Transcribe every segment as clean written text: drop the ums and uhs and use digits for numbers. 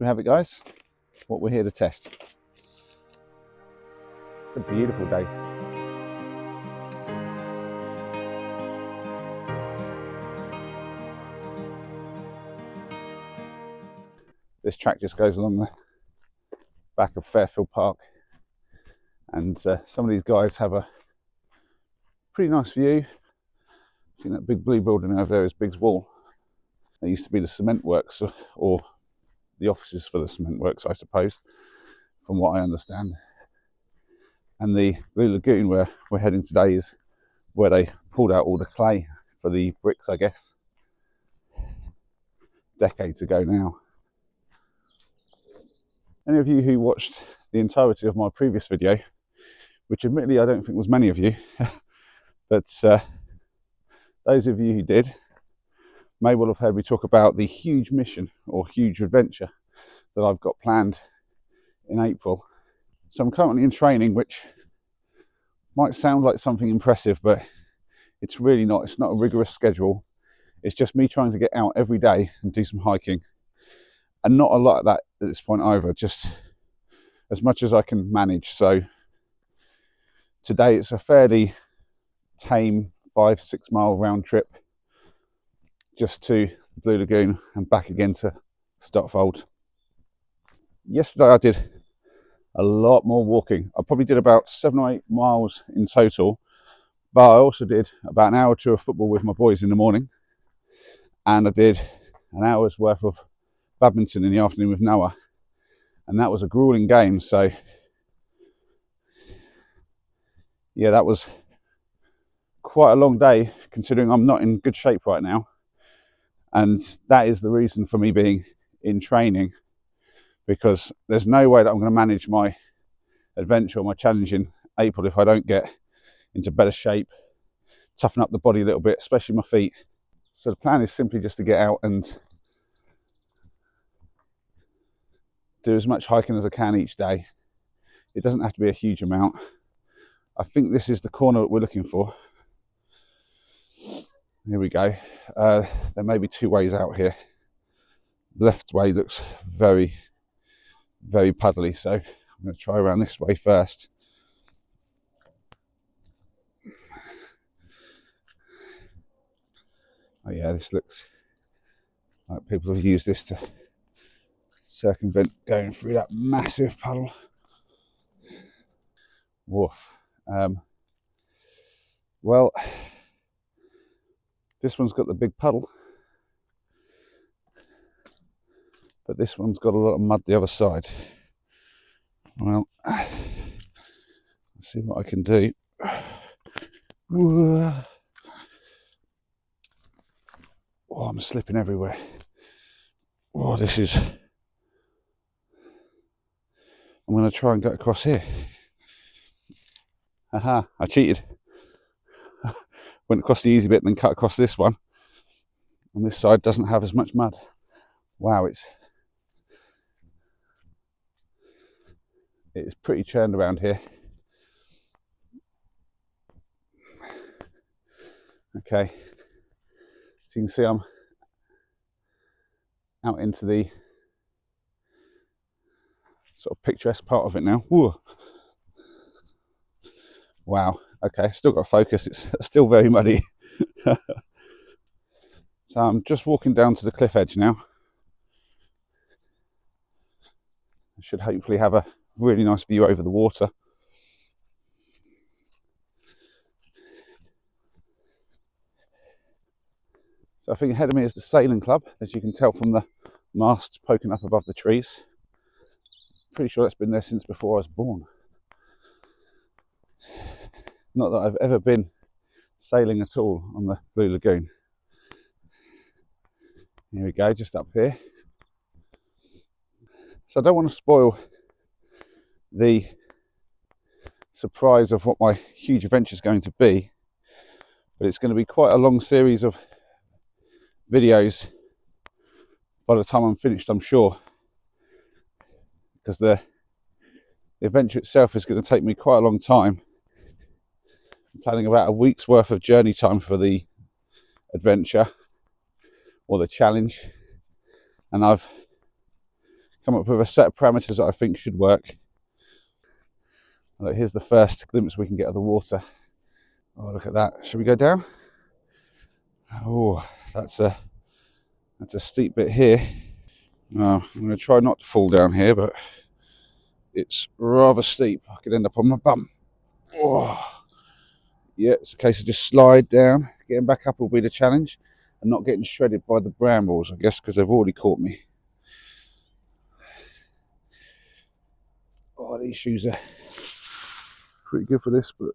we have it, guys, what we're here to test. It's a beautiful day. This track just goes along the back of Fairfield Park, and some of these guys have a pretty nice view. I think that big blue building over there is Biggs Wall. That used to be the cement works, or the offices for the cement works, I suppose, from what I understand. And the Blue Lagoon, where we're heading today, is where they pulled out all the clay for the bricks, I guess, decades ago now. Any of you who watched the entirety of my previous video, which admittedly I don't think was many of you, but those of you who did may well have heard me talk about the huge mission or huge adventure that I've got planned in April. So I'm currently in training, which might sound like something impressive, but it's really not. It's not a rigorous schedule. It's just me trying to get out every day and do some hiking, and not a lot of that at this point either, just as much as I can manage. So today it's a fairly tame 5-6 mile round trip just to the Blue Lagoon and back again to Stotfold. Yesterday I did a lot more walking. I probably did about 7 or 8 miles in total, but I also did about an hour or two of football with my boys in the morning, and I did an hour's worth of badminton in the afternoon with Noah, and that was a grueling game. So yeah, that was quite a long day considering I'm not in good shape right now, and that is the reason for me being in training, because there's no way that I'm going to manage my adventure or my challenge in April if I don't get into better shape, toughen up the body a little bit, especially my feet. So the plan is simply just to get out and do as much hiking as I can each day. It doesn't have to be a huge amount. I think this is the corner that we're looking for. Here we go. There may be 2 ways out here. The left way looks very, very puddly, so I'm going to try around this way first. Oh yeah, this looks like people have used this to circumvent going through that massive puddle. Woof. Well, this one's got the big puddle, but this one's got a lot of mud the other side. Well, let's see what I can do. Oh, I'm slipping everywhere. Oh, this is... I'm going to try and get across here. Aha, I cheated. Went across the easy bit and then cut across this one. And this side doesn't have as much mud. Wow, it's pretty churned around here. Okay, so you can see I'm out into the sort of picturesque part of it now. Whoa. Wow, okay, still got focus, it's still very muddy. So I'm just walking down to the cliff edge now. I should hopefully have a really nice view over the water. So I think ahead of me is the sailing club, as you can tell from the masts poking up above the trees. Pretty sure that's been there since before I was born. Not that I've ever been sailing at all on the Blue Lagoon. Here we go, just up here. So I don't want to spoil the surprise of what my huge adventure is going to be, but it's going to be quite a long series of videos by the time I'm finished, I'm sure, because the adventure itself is going to take me quite a long time. I'm planning about a week's worth of journey time for the adventure or the challenge, and I've come up with a set of parameters that I think should work. Look, here's the first glimpse we can get of the water. Oh, look at that. Should we go down? Oh, that's a steep bit here. I'm going to try not to fall down here, but it's rather steep. I could end up on my bum. Oh. Yeah, it's a case of just slide down. Getting back up will be the challenge, and not getting shredded by the brambles, I guess, because they've already caught me. Oh, these shoes are pretty good for this, but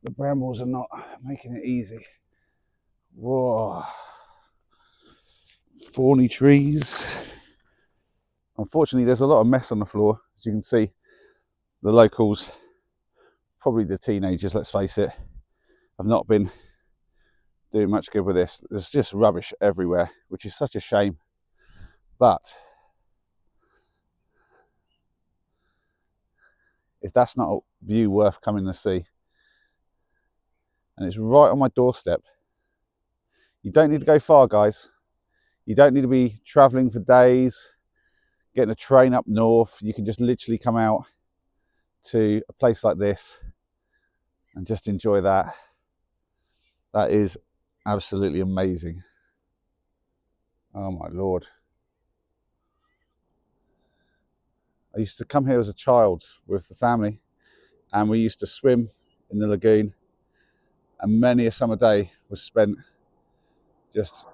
the brambles are not making it easy. Whoa. Thorny trees. Unfortunately, there's a lot of mess on the floor. As you can see, the locals, probably the teenagers, let's face it, have not been doing much good with this. There's just rubbish everywhere, which is such a shame. But if that's not a view worth coming to see, and it's right on my doorstep, you don't need to go far, guys. You don't need to be traveling for days, getting a train up north. You can just literally come out to a place like this and just enjoy that. That is absolutely amazing. Oh my Lord. I used to come here as a child with the family, and we used to swim in the lagoon, and many a summer day was spent just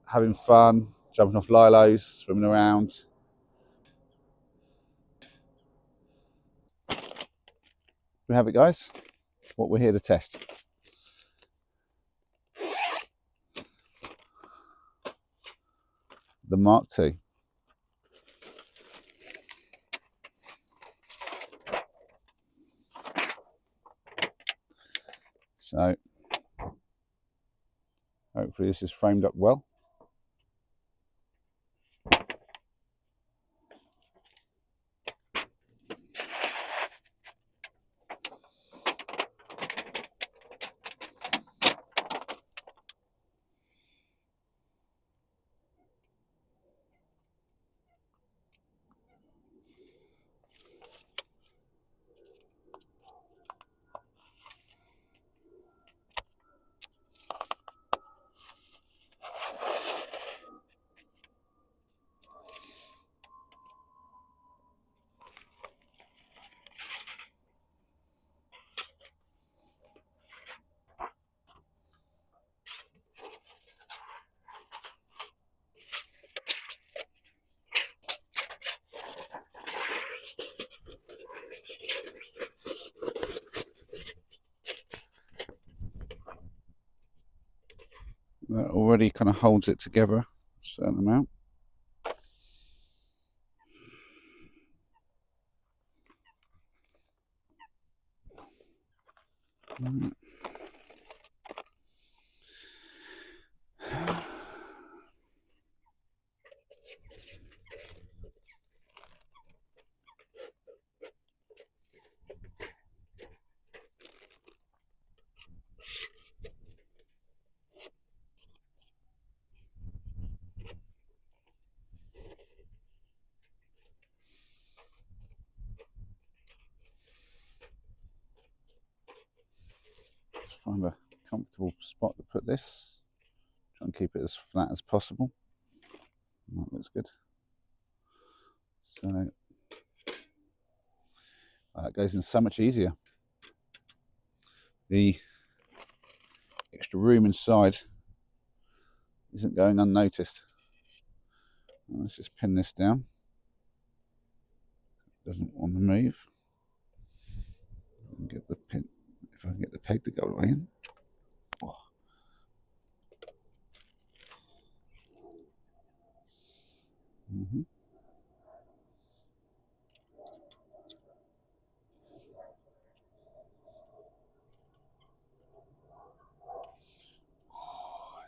having fun, jumping off lilos, swimming around. We have it, guys, what we're here to test. The Mark II. So hopefully this is framed up well. That already kind of holds it together a certain amount. Find a comfortable spot to put this. Try and keep it as flat as possible. That looks good. So that goes in so much easier. The extra room inside isn't going unnoticed. Let's just pin this down. Doesn't want to move. Get the pin. If I can get the peg to go right in. Oh.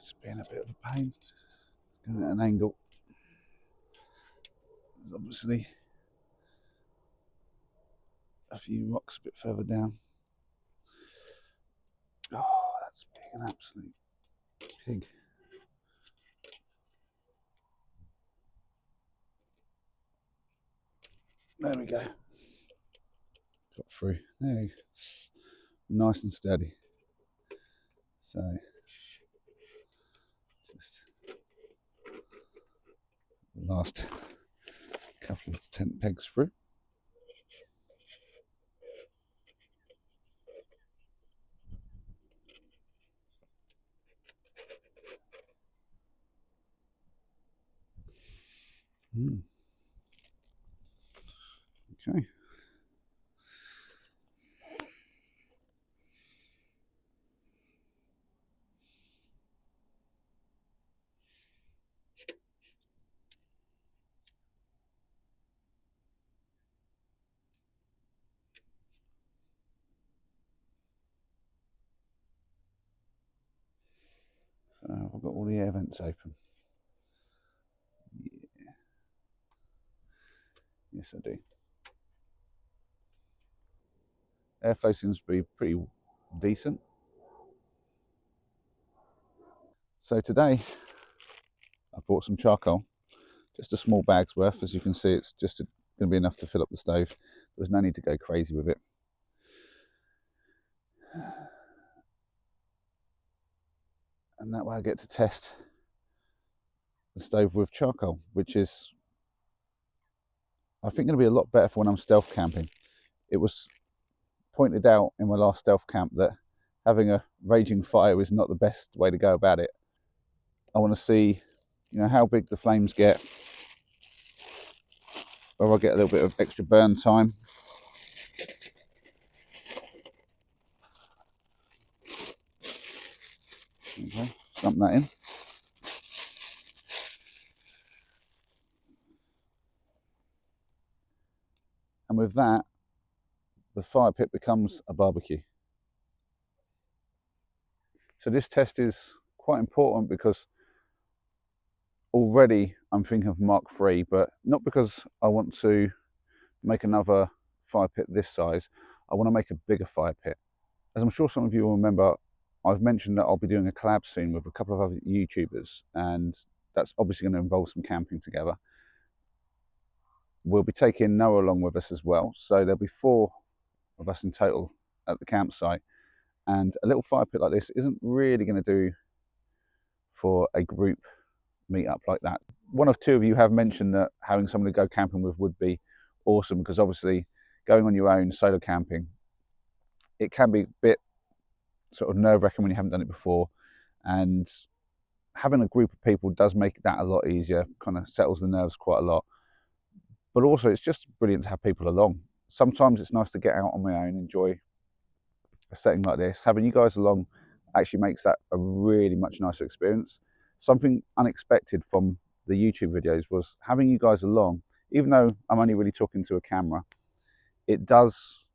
It's been a bit of a pain. It's going at an angle. There's obviously a few rocks a bit further down. Oh, that's being an absolute pig. There we go. Got through. There you go. Nice and steady. So just the last couple of tent pegs through. Okay. So I've got all the air vents open. Yeah. Yes, I do. Airflow seems to be pretty decent. So today I bought some charcoal, just a small bag's worth. As you can see, it's just going to be enough to fill up the stove. There's no need to go crazy with it. And that way I get to test the stove with charcoal, which is, I think, going to be a lot better for when I'm stealth camping. It was pointed out in my last stealth camp that having a raging fire is not the best way to go about it. I want to see, how big the flames get, or I get a little bit of extra burn time. Okay, dump that in. And with that, the fire pit becomes a barbecue. So this test is quite important because already I'm thinking of Mark III, but not because I want to make another fire pit this size. I want to make a bigger fire pit. As I'm sure some of you will remember, I've mentioned that I'll be doing a collab soon with a couple of other YouTubers, and that's obviously going to involve some camping together. We'll be taking Noah along with us as well, so there'll be 4 of us in total at the campsite, and a little fire pit like this isn't really going to do for a group meetup like that. One of 2 of you have mentioned that having someone to go camping with would be awesome, because obviously going on your own solo camping, it can be a bit sort of nerve-wracking when you haven't done it before, and having a group of people does make that a lot easier, kind of settles the nerves quite a lot. But also it's just brilliant to have people along. Sometimes it's nice to get out on my own, enjoy a setting like this. Having you guys along actually makes that a really much nicer experience. Something unexpected from the YouTube videos was having you guys along. Even though I'm only really talking to a camera, it does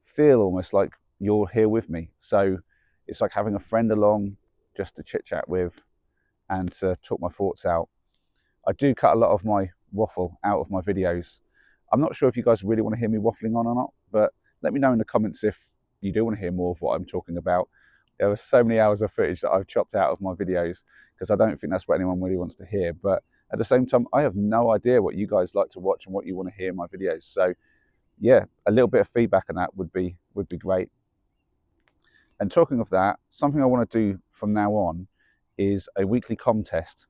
feel almost like you're here with me. So it's like having a friend along just to chit chat with and to talk my thoughts out. I do cut a lot of my waffle out of my videos. I'm not sure if you guys really want to hear me waffling on or not, but let me know in the comments if you do want to hear more of what I'm talking about. There are so many hours of footage that I've chopped out of my videos because I don't think that's what anyone really wants to hear. But at the same time, I have no idea what you guys like to watch and what you want to hear in my videos. So yeah, a little bit of feedback on that would be great. And talking of that, something I want to do from now on is a weekly contest.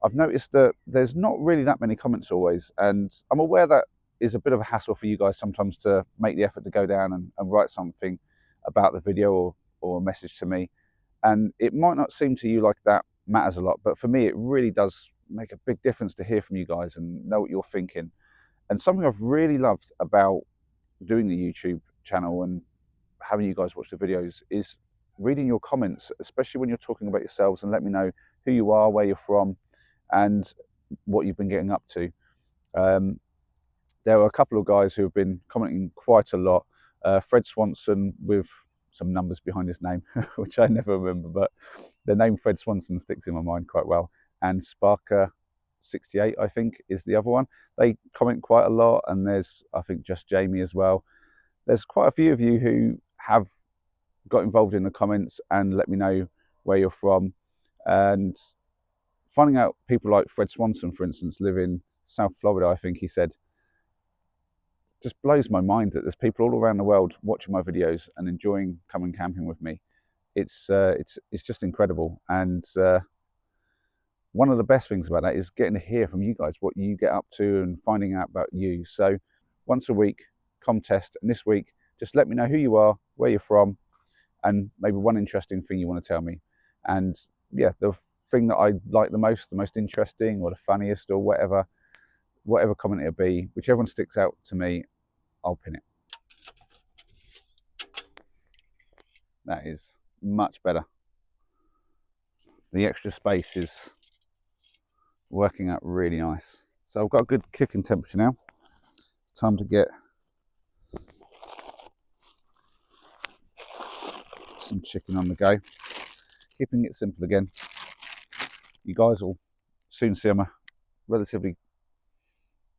I've noticed that there's not really that many comments always, and I'm aware that is a bit of a hassle for you guys sometimes to make the effort to go down and write something about the video or a message to me. And it might not seem to you like that matters a lot, but for me, it really does make a big difference to hear from you guys and know what you're thinking. And something I've really loved about doing the YouTube channel and having you guys watch the videos is reading your comments, especially when you're talking about yourselves, and let me know who you are, where you're from, and what you've been getting up to. There are a couple of guys who have been commenting quite a lot. Fred Swanson with some numbers behind his name, which I never remember, but the name Fred Swanson sticks in my mind quite well. And Sparker68, I think, is the other one. They comment quite a lot, and there's, I think, just Jamie as well. There's quite a few of you who have got involved in the comments and let me know where you're from. And finding out people like Fred Swanson, for instance, live in South Florida, I think he said, just blows my mind that there's people all around the world watching my videos and enjoying coming camping with me. It's just incredible. And one of the best things about that is getting to hear from you guys what you get up to and finding out about you. So once a week, contest, and this week, just let me know who you are, where you're from, and maybe one interesting thing you want to tell me. And yeah, the thing that I like the most interesting, or the funniest, or whatever comment it'll be, whichever one sticks out to me, I'll pin it. That is much better. The extra space is working out really nice. So I've got a good cooking temperature now. It's time to get some chicken on the go. Keeping it simple again. You guys will soon see I'm a relatively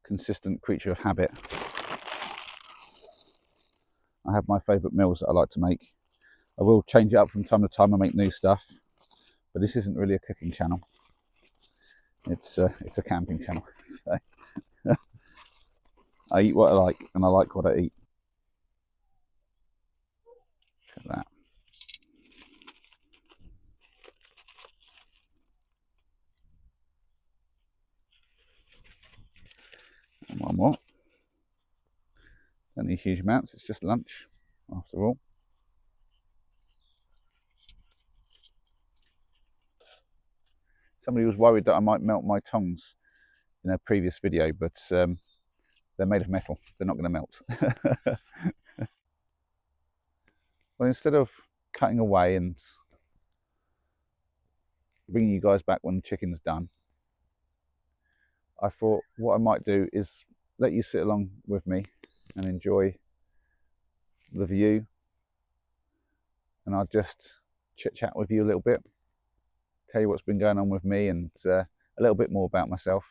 consistent creature of habit. I have my favourite meals that I like to make. I will change it up from time to time and make new stuff, but this isn't really a cooking channel. It's a camping channel. So I eat what I like, and I like what I eat. Look at that. And one more. Don't need huge amounts, it's just lunch after all. Somebody was worried that I might melt my tongs in a previous video, but they're made of metal. They're not going to melt. Well, instead of cutting away and bringing you guys back when the chicken's done, I thought what I might do is let you sit along with me and enjoy the view, and I'll just chit chat with you a little bit, tell you what's been going on with me, and a little bit more about myself.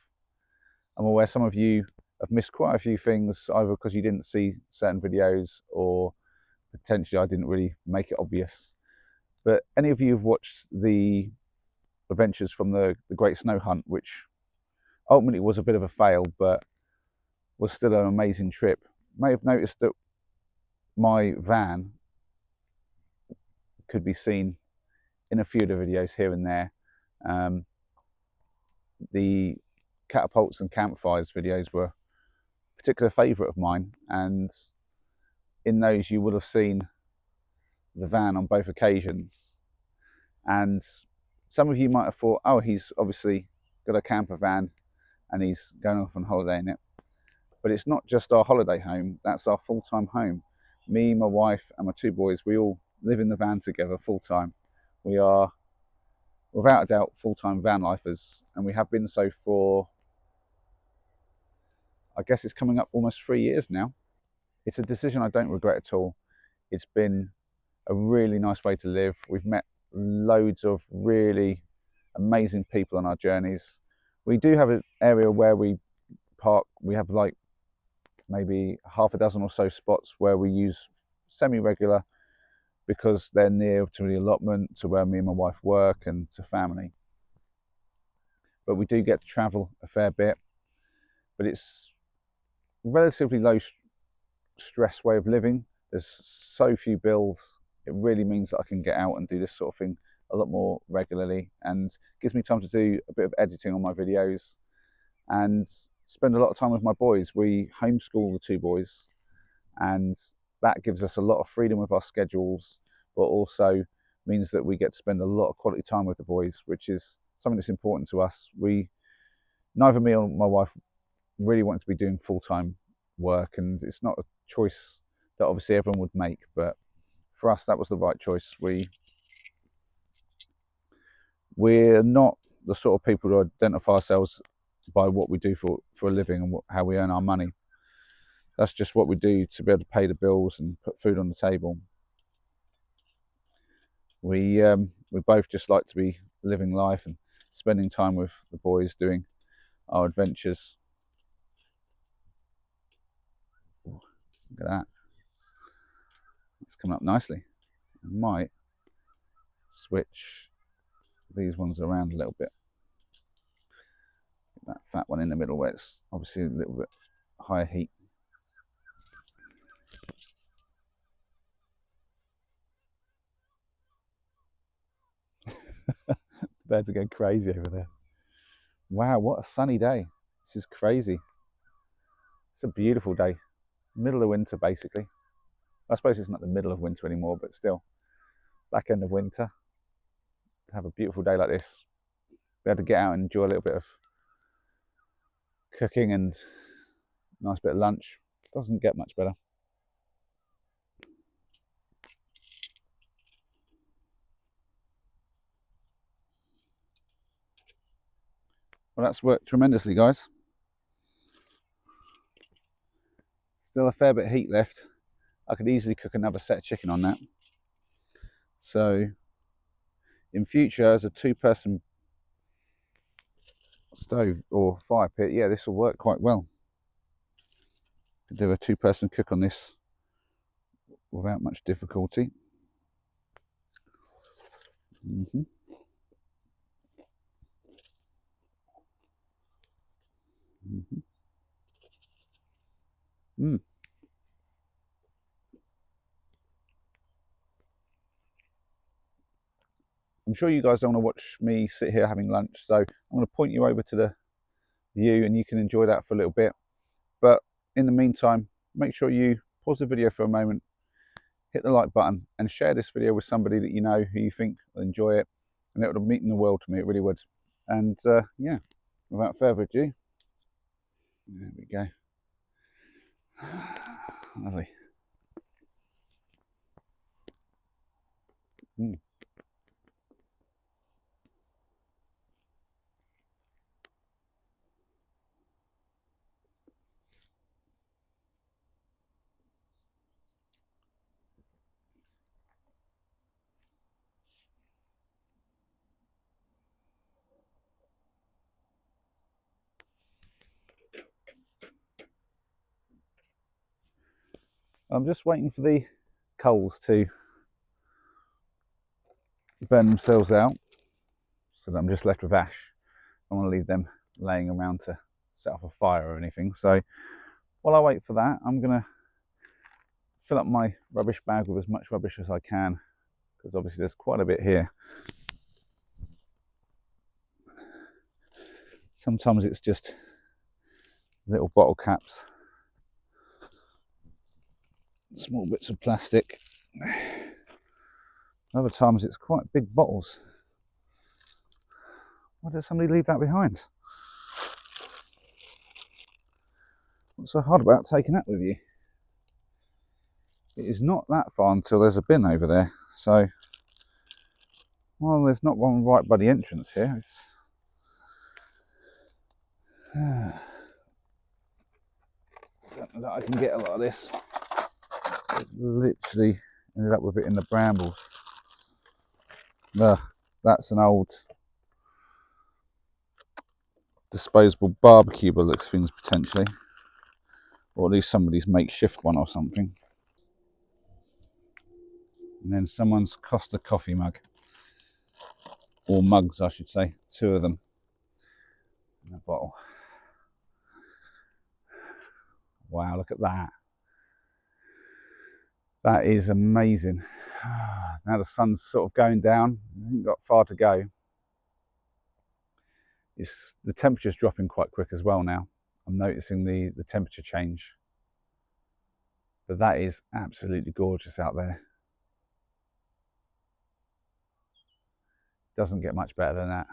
I'm aware some of you have missed quite a few things, either because you didn't see certain videos, or potentially I didn't really make it obvious. But any of you who've watched the adventures from the Great Snow Hunt, which ultimately was a bit of a fail, but was still an amazing trip, may have noticed that my van could be seen in a few of the videos here and there. The catapults and campfires videos were a particular favourite of mine, and in those you would have seen the van on both occasions. And some of you might have thought, oh, he's obviously got a camper van and he's going off on holiday in it. But it's not just our holiday home, that's our full-time home. Me, my wife and my two boys, we all live in the van together full-time. We are, without a doubt, full-time van lifers, and we have been so for, I guess it's coming up almost 3 years now. It's a decision I don't regret at all. It's been a really nice way to live. We've met loads of really amazing people on our journeys. We do have an area where we park. We have like maybe half a dozen or so spots where we use semi-regular, because they're near to the allotment, to where me and my wife work, and to family. But we do get to travel a fair bit, but it's relatively low stress way of living. There's so few bills. It really means that I can get out and do this sort of thing a lot more regularly, and gives me time to do a bit of editing on my videos and spend a lot of time with my boys. We homeschool the two boys, and that gives us a lot of freedom with our schedules, but also means that we get to spend a lot of quality time with the boys, which is something that's important to us. Neither me or my wife really want to be doing full-time work, and it's not a choice that obviously everyone would make, but for us that was the right choice. We're not the sort of people who identify ourselves by what we do for a living and how we earn our money. That's just what we do to be able to pay the bills and put food on the table. We both just like to be living life and spending time with the boys, doing our adventures. Look at that. It's coming up nicely. I might switch these ones around a little bit. Get that fat one in the middle where it's obviously a little bit higher heat. birds are going crazy over there. Wow, what a sunny day. This is crazy. It's a beautiful day. Middle of winter, basically. I suppose it's not the middle of winter anymore, but still. Back end of winter. To have a beautiful day like this. Be able to get out and enjoy a little bit of cooking and a nice bit of lunch. Doesn't get much better. Well, that's worked tremendously, guys. Still a fair bit of heat left. I could easily cook another set of chicken on that. So, in future, as a two-person stove or fire pit, yeah, this will work quite well. Could do a two-person cook on this without much difficulty. I'm sure you guys don't want to watch me sit here having lunch, so I'm going to point you over to the view and you can enjoy that for a little bit. But in the meantime, make sure you pause the video for a moment, hit the like button and share this video with somebody that you know who you think will enjoy it, and it would mean the world to me, it really would. And yeah, without further ado, there we go. Lovely. I'm just waiting for the coals to burn themselves out, so that I'm just left with ash. I don't want to leave them laying around to set off a fire or anything. So while I wait for that, I'm going to fill up my rubbish bag with as much rubbish as I can, because obviously there's quite a bit here. Sometimes it's just little bottle caps, small bits of plastic. Other times it's quite big bottles. Why did somebody leave that behind? What's so hard about taking that with you? It is not that far until there's a bin over there. So, well, there's not one right by the entrance here. It's don't know that I can get a lot of this. It literally ended up with it in the brambles. Ugh, that's an old disposable barbecue by the looks of things, potentially, or at least somebody's makeshift one or something. And then someone's Costa coffee mug, or mugs I should say, 2 of them in a bottle. Wow, look at that. That is amazing. Now the sun's sort of going down, I haven't got far to go. The temperature's dropping quite quick as well now. I'm noticing the temperature change. But that is absolutely gorgeous out there. Doesn't get much better than that.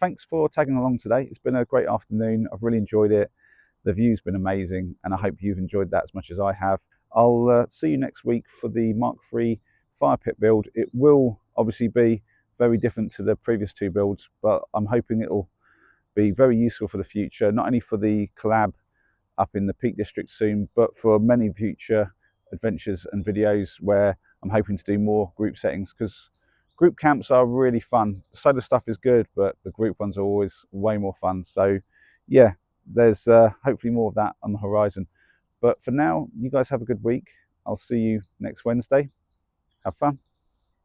Thanks for tagging along today. It's been a great afternoon. I've really enjoyed it. The view's been amazing, and I hope you've enjoyed that as much as I have. I'll see you next week for the Mark III fire pit build. It will obviously be very different to the previous 2 builds, but I'm hoping it'll be very useful for the future, not only for the collab up in the Peak District soon, but for many future adventures and videos where I'm hoping to do more group settings, because group camps are really fun. The solo stuff is good, but the group ones are always way more fun. So yeah, there's hopefully more of that on the horizon. But for now, you guys have a good week. I'll see you next Wednesday. Have fun.